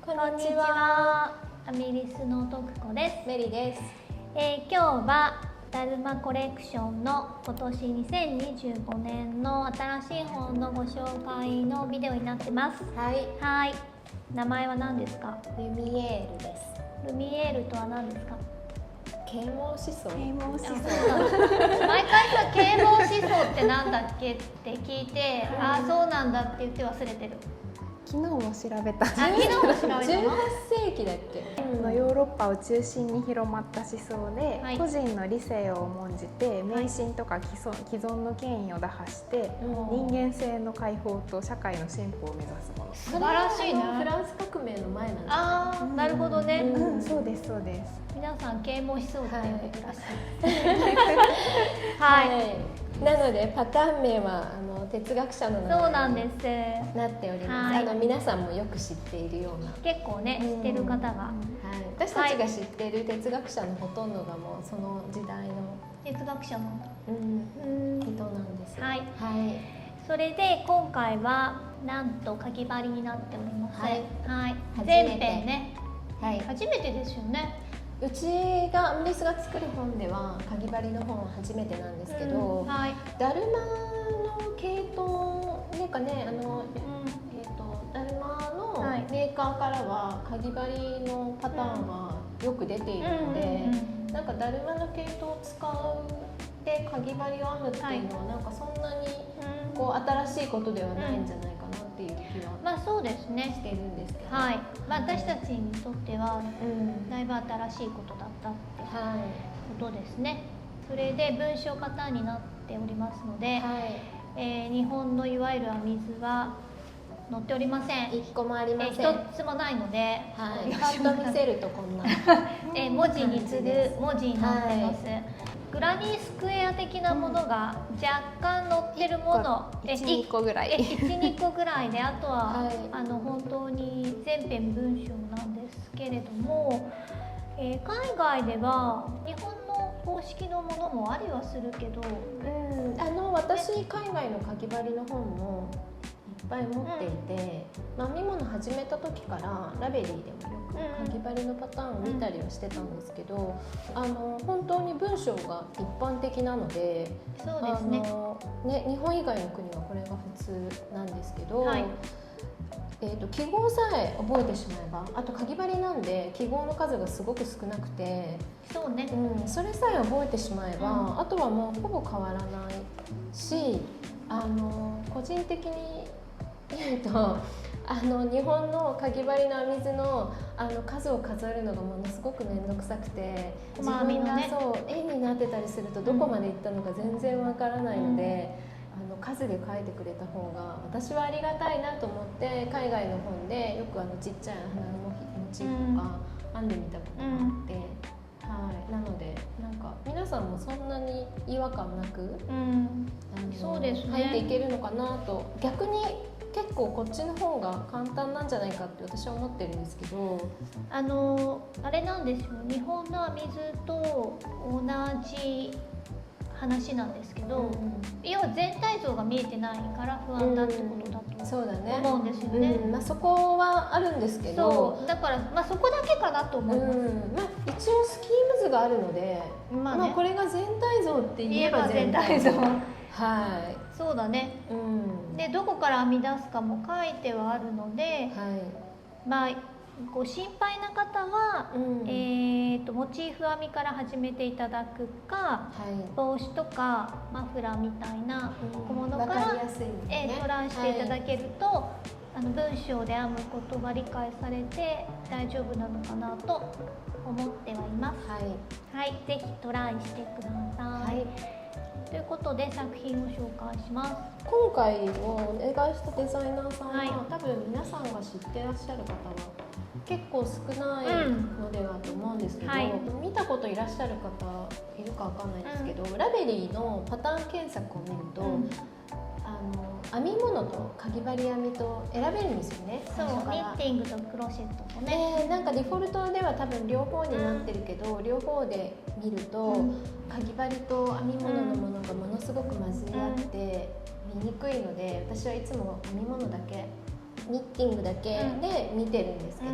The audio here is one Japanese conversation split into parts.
こんにちは。アミリスの徳子です。メリです。今日はだるまコレクションの今年2025年の新しい本のご紹介のビデオになってます。はい。はい。名前は何ですか？ルミエールです。ルミエールとは何ですか？啓蒙思想。毎回さ、啓蒙思想ってなんだっけって聞いて、ああそうなんだって言って忘れてる。昨日も調べた。昨日も調べたの？ 18世紀だっけ？ヨーロッパを中心に広まった思想で、はい、個人の理性を重んじて迷信とか既存の権威を打破して、人間性の解放と社会の進歩を目指すもの。素晴らしいね。フランス革命の前なんです。ああ、なるほどね。そうですそうです。皆さん啓蒙思想って呼んでるらしい。はい。なのでパターン名は哲学者の名そうなん前にですなっております。皆さんもよく知っているような。結構ね、知ってる方が。はい。私たちが知っている哲学者のほとんどがもうその時代の哲学者の人なんです。はい。はい。それで今回はなんとかぎ針になっております。はい。はい。全編ね。はい。初めてですよね。うちがアミリスが作る本ではかぎ針の本は初めてなんですけど、はい、だるまの系統なんかねだるまのメーカーからはかぎ針のパターンはよく出ているので、なんかだるまの系統を使うでかぎ針を編むっていうのはなんかそんなにこう新しいことではないんじゃないかなっていう気は、まあそうですね、してるんですけど、はい。まあ私たちにとってはだいぶ新しいことだったってことですね。それで文章パターンになっておりますので、日本のいわゆる編み図は載っておりません。一個もありません。一つもないので、パッと見せるとこんな文字に次ぐ文字になってます。グラニースクエア的なものが若干載ってるもの、1、2個ぐらい。1、2個ぐらいで、あとは、本当に全編文章なんですけれども、海外では日本の公式のものもありはするけど、私海外のかぎ針の本もいっぱい持っていて、編み物始めた時からラベリーでもよくかぎ針のパターンを見たりはしてたんですけど、本当に文章が一般的なので、そうですね。日本以外の国はこれが普通なんですけど、記号さえ覚えてしまえば、あとかぎ針なんで記号の数がすごく少なくて、そうね、それさえ覚えてしまえば、あとはもうほぼ変わらないし、個人的に言うと日本のかぎ針の編み図の数を数えるのがものすごく面倒くさくて、自分が絵になってたりするとどこまでいったのか全然わからないので、数で書いてくれた方が私はありがたいなと思って、海外の本でよくちっちゃい花のモチーフとか編んでみたことがあって、なのでなんか皆さんもそんなに違和感なく、そうですね、入っていけるのかなと。逆に結構こっちの方が簡単なんじゃないかって私は思ってるんですけど、あれなんですよ、日本の編み図と同じ話なんですけど、要は全体像が見えてないから不安だってことだと思うんですよね。そこはあるんですけど、そうだから、そこだけかなと思います。一応スキーム図があるので、これが全体像って言えば全体像。そうだね。でどこから編み出すかも書いてはあるので、ご心配な方は、モチーフ編みから始めていただくか、帽子とかマフラーみたいな小物からトライしていただけると、文章で編むことが理解されて大丈夫なのかなと思ってはいます。はい、ぜひトライしてください。ということで作品を紹介します。今回お願いしたデザイナーさんは、多分皆さんが知ってらっしゃる方は結構少ないのではと思うんですけど、見たこといらっしゃる方いるかわかんないですけど、ラベリーのパターン検索を見ると、編み物とかぎ針編みと選べるんですよね。そう、ニッティングとクロシェットとね。なんかデフォルトでは多分両方になってるけど、両方で見るとかぎ針と編み物のものがものすごく混じり合って見にくいので、私はいつも編み物だけニッティングだけで見てるんですけど、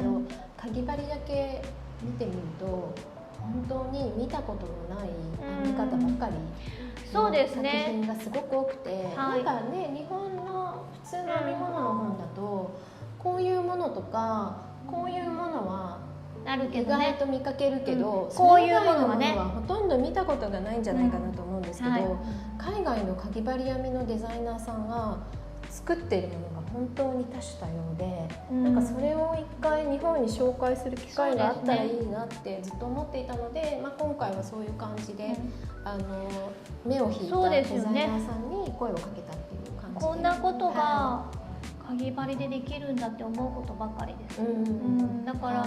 かぎ針だけ見てみると本当に見たことのない編み方ばっかりそうです作ね、品がすごく多くて、なんかね日本の普通の編み物の本だとこういうものとかこういうものはあるけ意どね、外と見かけるけど、こういうもそれ以外のはねはほとんど見たことがないんじゃないかなと思うんですけど、はい海外のかぎ針編みのデザイナーさんが作っているものが本当に多種多様で、なんかそれを一回日本に紹介する機会があったらいいなってずっと思っていたので、今回はそういう感じで、目を引いたデザイナーさんに声をかけたっていう感じで、こんなことがかぎ針でできるんだって思うことばかりです、だから、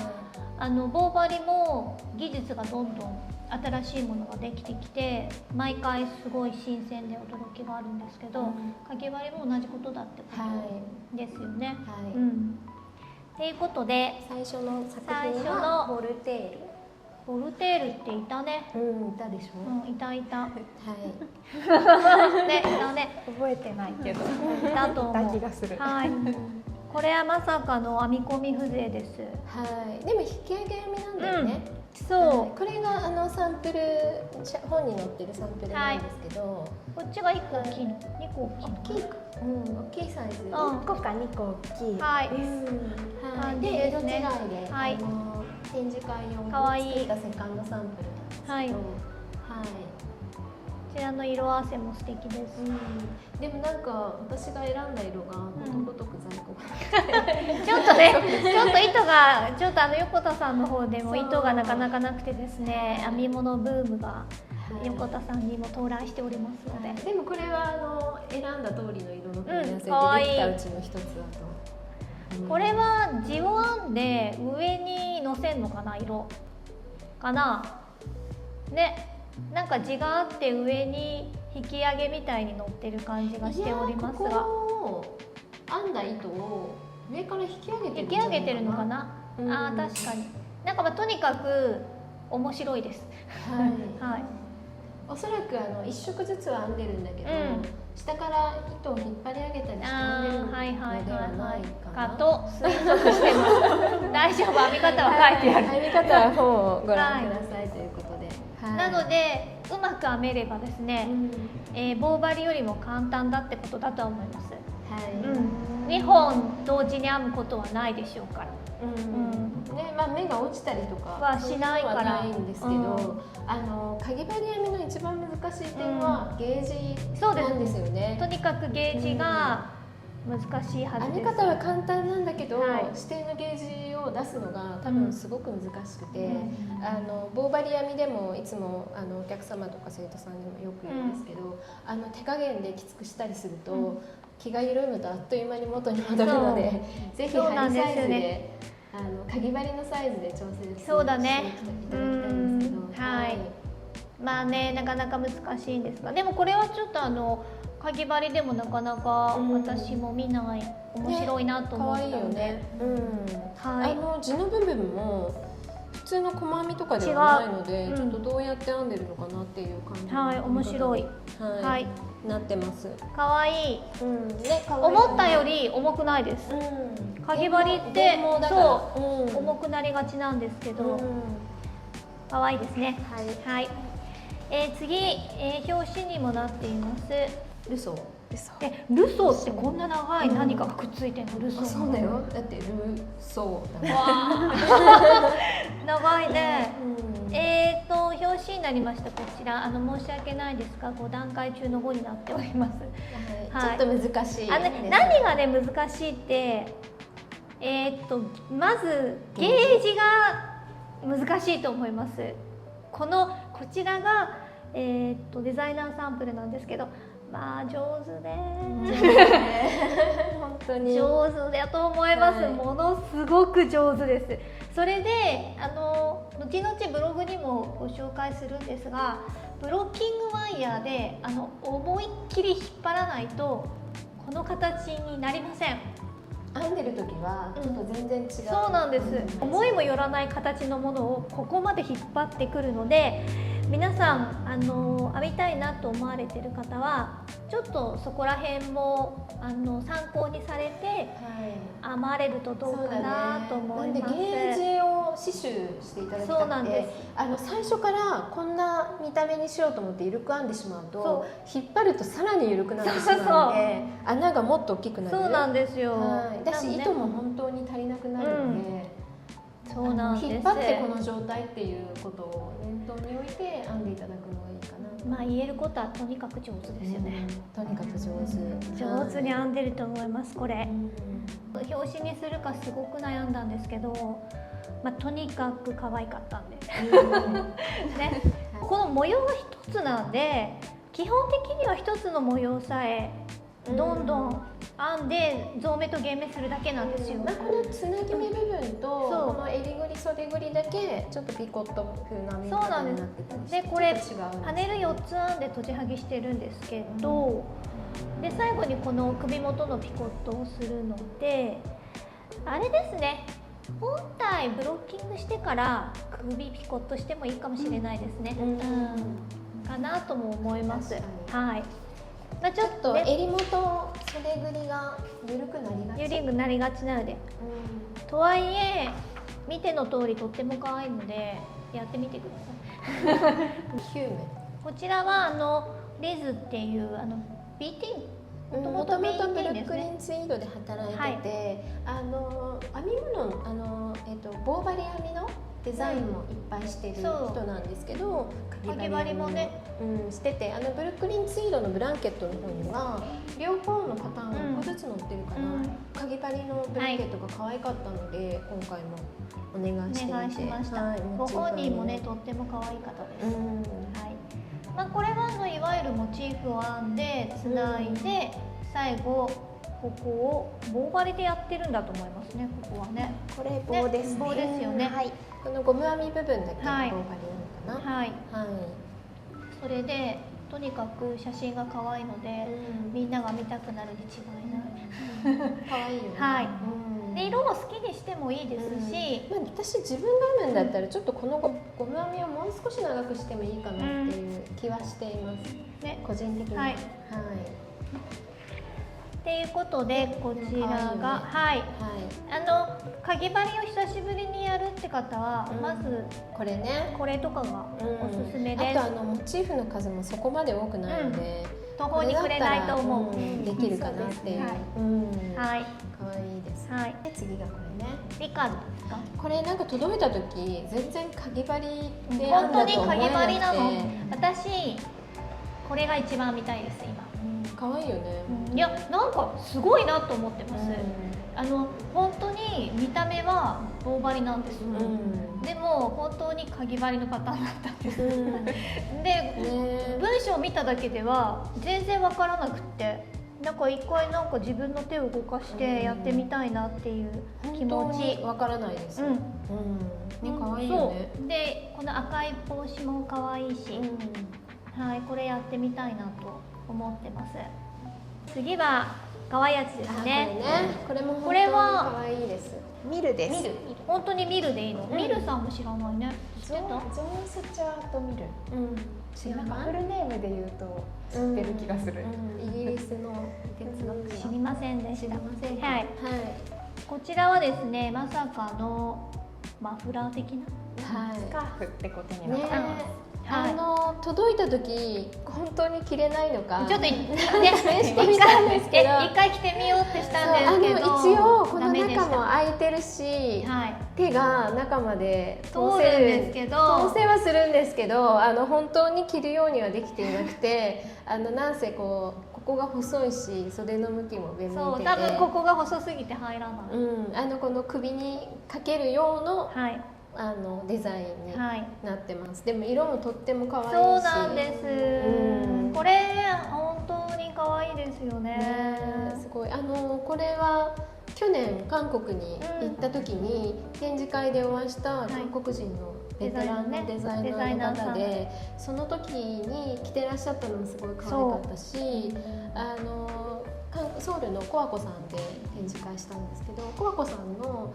棒針も技術がどんどん新しいものができてきて毎回すごい新鮮で驚きがあるんですけど、かぎ針も同じことだってことですよね。ということで最初の作品はボルテール。ボルテールっていたね。いたでしょ。いたいた。はい。ね、いたね。覚えてないけど。だと思う。いた気がする。はい。これはまさかの編み込み風情です。はい。でも引き上げ編みなんだよね。そう。これがサンプル、本に載ってるサンプルなんですけど、こっちが1個大きいの、2個大きいの。大きいサイズ。1個か2個大きいです。はい。で、色違いで、はい。展示会用に作ったセカンドサンプルなんですけど、はい。こちらの色合わせも素敵です。でもなんか私が選んだ色がことごとく在庫がちょっとね、ちょっと糸がちょっと横田さんの方でも糸がなかなかなくてですね、編み物ブームが横田さんにも到来しておりますので。でもこれは選んだ通りの色の組み合わせでできたうちの一つだと。これは地を編んで上にのせんのかな、色かなね。なんか地があって上に引き上げみたいに乗ってる感じがしておりますが、ここ編んだ糸を上から引き上げてるのかな。あ、確かに。なんかとにかく面白いです。はい。おそらく一色ずつは編んでるんだけど、下から糸を引っ張り上げたりして編んでるのではないかと推測してます。大丈夫、編み方は書いてある。編み方は本をご覧くださいということで。なのでうまく編めればですね、棒針よりも簡単だってことだと思います。2本同時に編むことはないでしょうから。目が落ちたりとかはしないからないんですけど、かぎ針編みの一番難しい点はゲージなんですよね。とにかくゲージが難しいはずです。編み方は簡単なんだけど、指定のゲージを出すのが多分すごく難しくて、棒針編みでもいつもお客様とか生徒さんにもよく言うんですけど、手加減できつくしたりすると、気が緩むとあっという間に元に戻るので、ぜひ針サイズでかぎ針のサイズで調整していただきたいんですけど、まあね、なかなか難しいんですが、でもこれはちょっとかぎ針でもなかなか私も見ない面白いなと思ったので、地の部分も普通の細編みとかではないので、ちょっとどうやって編んでるのかなっていう感じの面白いなってます。かわいい。思ったより重くないです。かぎ針ってそう重くなりがちなんですけど、かわいいですね。はい。次、表紙にもなっています。ルソー。ルソーってこんな長い何かがくっついてるの？ルソー。そうだよ。だってルソーだもん。長いね。表紙になりました。こちら申し訳ないですが5段階中の5になっております。ちょっと難しい。何がね難しいってまずゲージが難しいと思います。こちらがデザイナーサンプルなんですけど、まあ上手で本当に上手だと思います。ものすごく上手です。それで後々ブログにもご紹介するんですが、ブロッキングワイヤーで思いっきり引っ張らないとこの形になりません。編んでる時はちょっと全然違う。そうなんです。思いもよらない形のものをここまで引っ張ってくるので、皆さん編みたいなと思われてる方はちょっとそこら辺も参考にされて編まれるとどうかなと思います。なんでゲージを刺繍していただきたくて、そうなんです。最初からこんな見た目にしようと思って緩く編んでしまうと引っ張るとさらに緩くなってしまうので、穴がもっと大きくなる。そうなんですよ。だし糸も本当に足りなくなるので、そうなんです。引っ張ってこの状態っていうことを念頭に置いて編んでいただくのがいいかな。まあ言えることはとにかく上手ですよね。とにかく上手に編んでると思いますこれ。表紙にするかすごく悩んだんですけど、とにかく可愛かったんで、ね、この模様が一つなんで基本的には一つの模様さえどんどん編んで増目と減目するだけなんですよ。このつなぎ目部分とこの襟ぐり袖ぐりだけちょっとピコット風な編み方になってたりして、でこれパネル4つ編んでとじはぎしてるんですけど、で最後にこの首元のピコットをするので、あれですね、本体ブロッキングしてから首ピコットしてもいいかもしれないですね。かなとも思います。はい。ちょっと襟元袖ぐりが緩くなりがち。緩くなりがちなので。とはいえ見ての通りとっても可愛いのでやってみてください。こちらはリズっていうBT。もともとブルックリンツイードで働いてて、編み物棒針編みのデザインもいっぱいしてる人なんですけど、かぎ針もね、してて、ブルックリンツイードのブランケットの方には両方のパターン1個ずつ載ってるから、かぎ針のブランケットが可愛かったので、今回もお願いしてみて。お願いしました。ご本人もねとっても可愛い方です。これはいわゆるモチーフを編んでつないで、最後ここを棒針でやってるんだと思いますね。ここはね。これ棒ですね。棒ですよね。このゴム編み部分だけ棒針なのかな。はい。それでとにかく写真が可愛いので、みんなが見たくなるに違いない。可愛いよね。はい。で色も好きにしてもいいですし、私自分が編むんだったらちょっとこのゴム編みをもう少し長くしてもいいかなっていう気はしています。ね、個人的に。はい。っていうことでこちらがかぎ針を久しぶりにやるって方はまずこれね、これとかがおすすめです。あとモチーフの数もそこまで多くないので、途方に暮れないと思う。できるかなっていう。はい。可愛いです。はい。で次がこれね。リカルですか？これなんか届いた時全然かぎ針で本当にかぎ針なの。私これが一番見たいです今。可愛いよね。いやなんかすごいなと思ってます。本当に見た目は棒針なんです。でも本当にかぎ針のパターンだったんです。で文章を見ただけでは全然わからなくて、なんか一回なんか自分の手を動かしてやってみたいなっていう気持ち。わからないです。可愛いよね。でこの赤い帽子も可愛いし、はい、これやってみたいなと思ってます。次は可愛いやつですね。これも本当に可愛いです。ミルです。本当にミルでいいの。ミルさんも知らないね。ジョン・スチュアート・ミル。なんかフルネームで言うと知ってる気がする。イギリスの哲学者。知りませんでした。はい。こちらはですね、まさかのマフラー的なスカーフってことになってます。届いた時本当に着れないのかちょっと試してみたんですけど、一回着てみようってしたんですけど、一応この中も開いてるし、手が中まで通せるんですけど、通せはするんですけど、本当に着るようにはできていなくて、なんせここが細いし袖の向きも上向いてて、そう多分ここが細すぎて入らない。この首にかける用のデザインになってます。でも色もとっても可愛いし。そうなんです。これ本当に可愛いですよね。すごいこれは去年韓国に行った時に展示会でお会いした韓国人のベテランのデザイナーの方で、その時に着てらっしゃったのもすごい可愛かったし、ソウルのコアコさんで展示会したんですけど、コアコさんの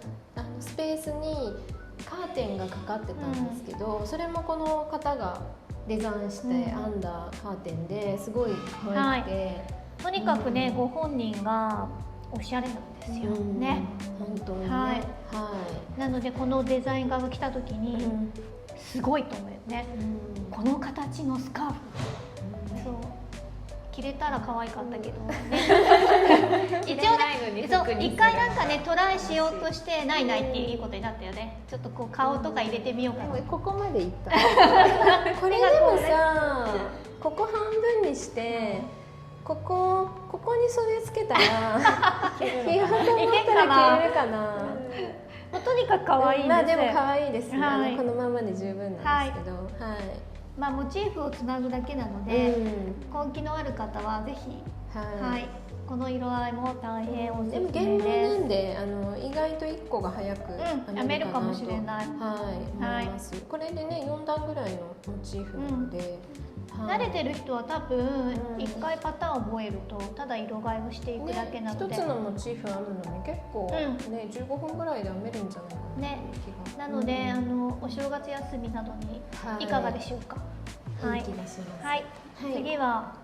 スペースにカーテンがかかってたんですけど、それもこの方がデザインして編んだカーテンですごい可愛くて、とにかくね、ご本人がおしゃれなんですよね。本当にね。はい。なのでこのデザイン画が来た時にすごいと思うよね。この形のスカーフ。そう。着れたら可愛かったけどね。一応ね、そう一回なんかねトライしようとしてないっていいことになったよね。ちょっとこう顔とか入れてみようかな。ここまでいった。これでもさ、ここ半分にして。ここに袖つけたら着ようと思ったら着れるかな。とにかく可愛いです。まあでも可愛いですね。このままで十分なんですけど、まあモチーフをつなぐだけなので、根気のある方はぜひ、この色合いも大変おすすめです。でも現物なんで意外と1個が早く編めるかもしれない。思います。これでね4段ぐらいのモチーフなので。慣れてる人は多分1回パターンを覚えるとただ色替えをしていくだけなので、一つのモチーフ編むのに結構ね15分ぐらいで編めるんじゃないかなね。なのでお正月休みなどにいかがでしょうか。はい。次は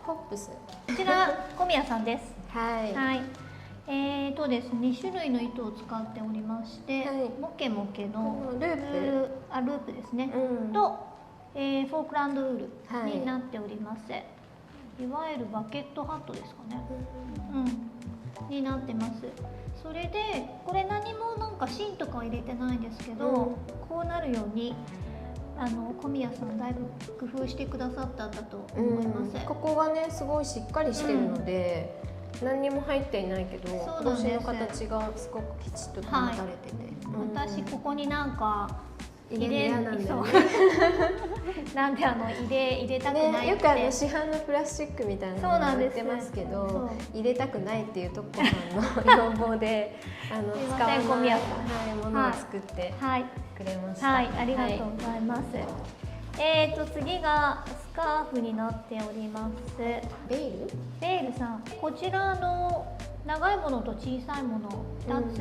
ポップス。こちら小宮さんです。はい。ですね、2種類の糸を使っておりまして、モケモケのループですね。とフォークランドウールになっております。いわゆるバケットハットですかね。になってます。それでこれ何もなんか芯とか入れてないんですけど、こうなるように小宮さんだいぶ工夫してくださったんだと思います。ここがねすごいしっかりしてるので、何にも入っていないけど帽子の形がすごくきちっと保たれてて、私ここになんか入れなんでなんで入れたくないって、よく市販のプラスチックみたいなの売ってますけど、入れたくないっていうとこさんの要望で使わないものを作ってくれました。ありがとうございます。次がスカーフになっております。ベイルさん、こちら長いものと小さいもの2つ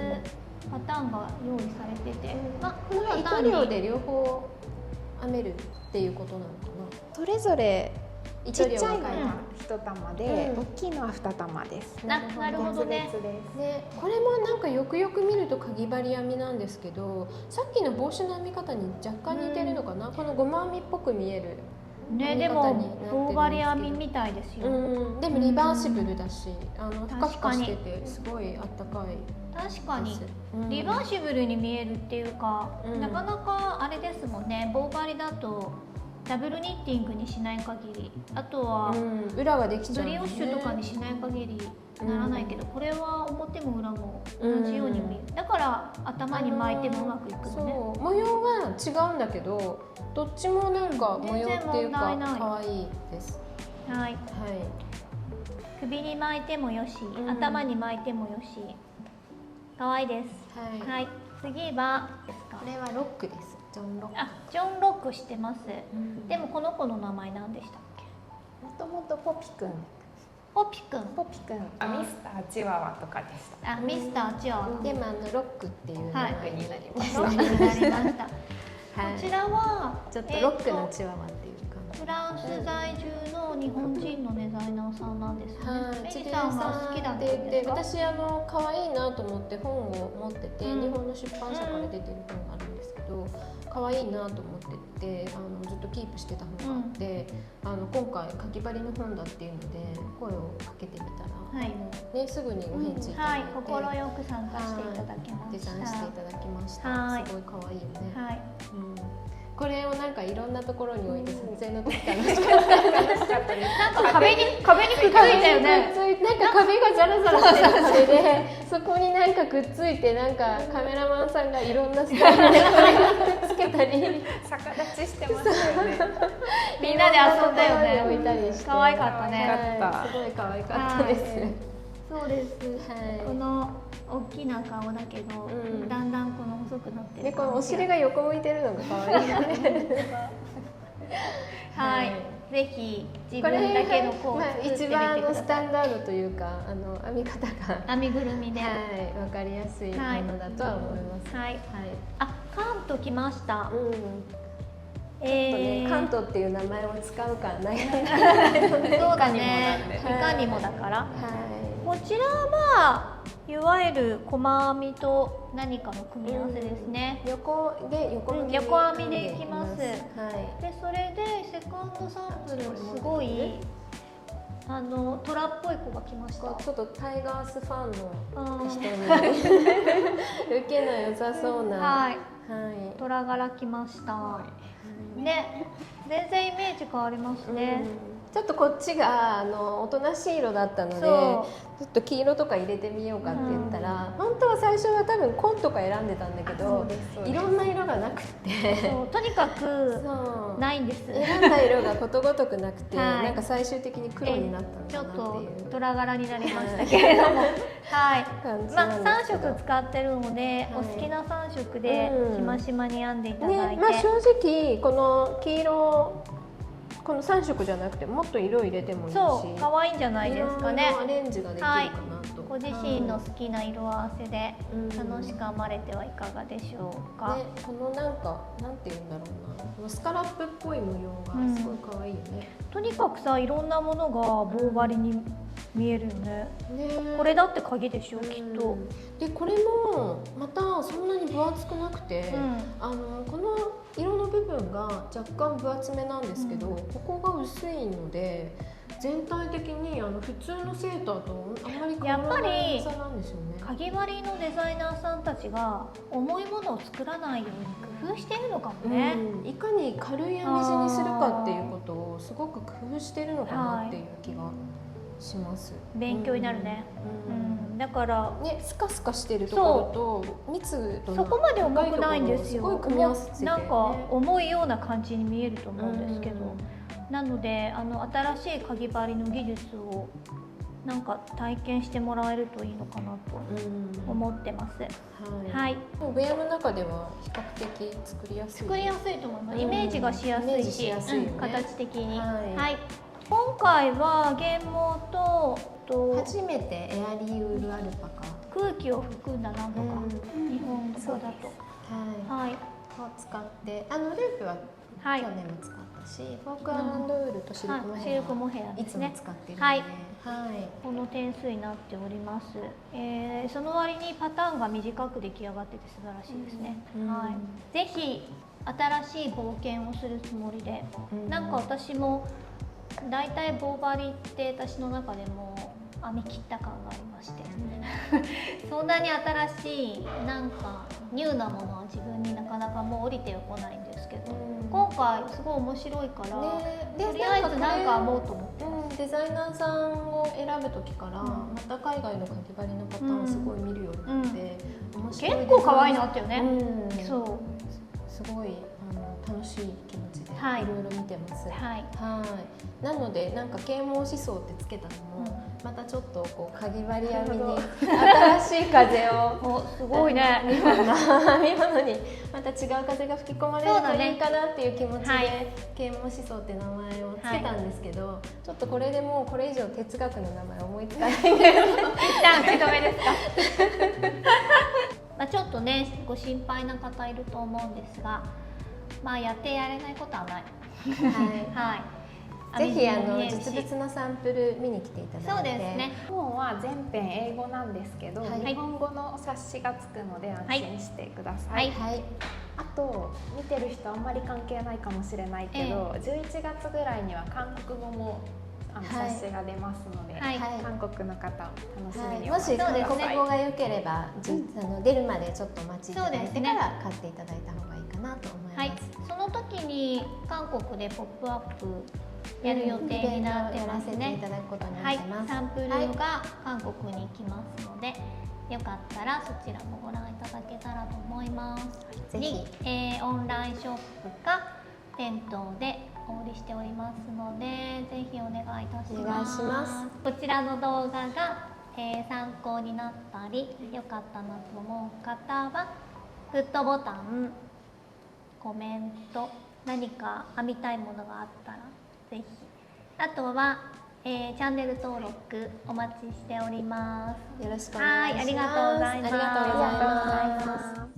パターンが用意されてて、この糸量で両方編めるっていうことなのかな。それぞれちっちゃいのは1玉で、大きいのは2玉です。なるほどね。これもなんかよくよく見るとかぎ針編みなんですけど、さっきの帽子の編み方に若干似てるのかな。このゴマ編みっぽく見える。でも棒針編みみたいですよ。でもリバーシブルだし、ふかふかしててすごいあったかい。確かにリバーシブルに見えるっていうか、なかなかあれですもんね。棒針だとダブルニッティングにしない限り、あとは裏ができちゃう、ブリオッシュとかにしない限りならないけど、これは表も裏も同じように見える。だから頭に巻いてもうまくいくのね。模様は違うんだけど、どっちもなんか模様っていうか可愛いです。首に巻いてもよし、頭に巻いてもよし、可愛いです。次はこれはロックです。ジョンロック。ジョンロックしてます。でもこの子の名前何でしたっけ？もともとポピくん。ポピくん。ミスターチワワとかでした。ミスターチワワ。でもロックっていう名前になりました。ロックになりました。こちらはちょっとロックのチワワっていうか。フランス在住の日本人のデザイナーさんなんですね。メリさんは好きだったんですか？私可愛いなと思って本を持ってて、日本の出版社から出てる本があるんですけど、可愛いなと思っててずっとキープしてた本があって、今回かぎ針の本だっていうので声をかけてみたら、すぐにお返事いただいて、心よく参加していただきました。デザインしていただきました。すごい可愛いよね。これをなんかいろんなところに置いて撮影の時楽しかったです。なんか壁にくっついたよね。なんか壁がザラザラしてる感じで、そこになんかくっついて、なんかカメラマンさんがいろんなスタイルでくっつけたり、逆立ちしてましたよね。みんなで遊んだよね。置いたりして、可愛かったね。すごい可愛かったです。そうです。この大きな顔だけど、だんだんこの細くなってる。で、このお尻が横向いてるのが可愛いよね。ぜひ自分だけのこう作ってみてください。一番スタンダードというか編み方が編みぐるみで、わかりやすいものだとは思います。カーンときました。関東っていう名前を使うから悩んでそうだね、いかにもだから、こちらはいわゆる細編みと何かの組み合わせですね。横編みでいきます。でそれでセカンドサンプルすごいトラっぽい子が来ました。ちょっとタイガースファンの人に受けの良さそうな、トラ柄来ました。ね、全然イメージ変わりますね。ちょっとこっちがおとなしい色だったので、ちょっと黄色とか入れてみようかって言ったら、本当は最初は多分紺とか選んでたんだけど、いろんな色がなくて、とにかくないんです。選んだ色がことごとくなくて、なんか最終的に黒になったのかなっていう。ちょっとトラ柄になりましたけれども、はい。まあ3色使ってるので、お好きな3色でしましまに編んでいただいて、まあ正直この黄色この3色じゃなくてもっと色入れてもいいし、そう可愛いんじゃないですかね。アレンジができるかなと、ご自身の好きな色合わせで楽しく編まれてはいかがでしょうか。このなんていうんだろうな、このスカラップっぽい模様がすごい可愛いよね。とにかくさ、いろんなものが棒針に見えるよね。これだって鍵でしょ、きっと。でこれもまたそんなに分厚くなくて、この色の部分が若干分厚めなんですけど、ここが薄いので全体的に普通のセーターとあんまり変わらない差なんですよね。かぎ針のデザイナーさんたちが重いものを作らないように工夫してるのかもね。いかに軽い編み地にするかっていうことをすごく工夫してるのかなっていう気がします。勉強になるね。だからね、スカスカしてるところと密度そこまで重くないんですよ。すごい組み合わせて、なんか重いような感じに見えると思うんですけど、なので新しいかぎ針の技術をなんか体験してもらえるといいのかなと思ってます。はい。ウェアの中では比較的作りやすいと思います。イメージがしやすいし、形的に。はい。今回は原毛と初めてエアリーウールアルパカ、空気を含んだなんとか日本語だと、を使って、ループは去年も使ったし、フォーク&ウールとシルクモヘアいつも使ってるので、この点数になっております。その割にパターンが短く出来上がってて素晴らしいですね。ぜひ新しい冒険をするつもりで、なんか私もだいたい棒針って私の中でも編み切った感がありまして、そんなに新しいなんかニューなものは自分になかなかもう降りてはこないんですけど、今回すごい面白いから、とりあえずなんか編もうと思って、デザイナーさんを選ぶ時からまた海外のかぎ針のパターンをすごい見るようになって、結構可愛いなってよね。そうすごい楽しい気持ちでいろいろ見てます。なのでなんか啓蒙思想ってつけたのも、またちょっとこうかぎ針編みに新しい風をすごいね、日本の編み物にまた違う風が吹き込まれるといいかなっていう気持ちで啓蒙思想って名前をつけたんですけど、ちょっとこれでもうこれ以上哲学の名前思いつかないんで、一旦打ち止めですか。まあちょっとねご心配な方いると思うんですが、まあやってやれないことはない。ぜひ実物のサンプル見に来ていただいて。そうですね。本は全編英語なんですけど、日本語の冊子がつくので安心してください。あと見てる人あんまり関係ないかもしれないけど、11月ぐらいには韓国語も冊子が出ますので、韓国の方楽しみにもし韓国語が良ければ出るまでちょっとお待ちいただいてから買っていただいた方がいいかなと思います。その時に韓国でポップアップやる予定になってますね。サンプルが韓国に行きますので、よかったらそちらもご覧いただけたらと思います。ぜひオンラインショップか店頭でお売りしておりますので、ぜひお願いいたします。こちらの動画が、参考になったりよかったなと思う方はグッドボタン、コメント、何か編みたいものがあったらぜひ、あとは、チャンネル登録お待ちしております。よろしくお願いします。ありがとうございます。ありがとうございます。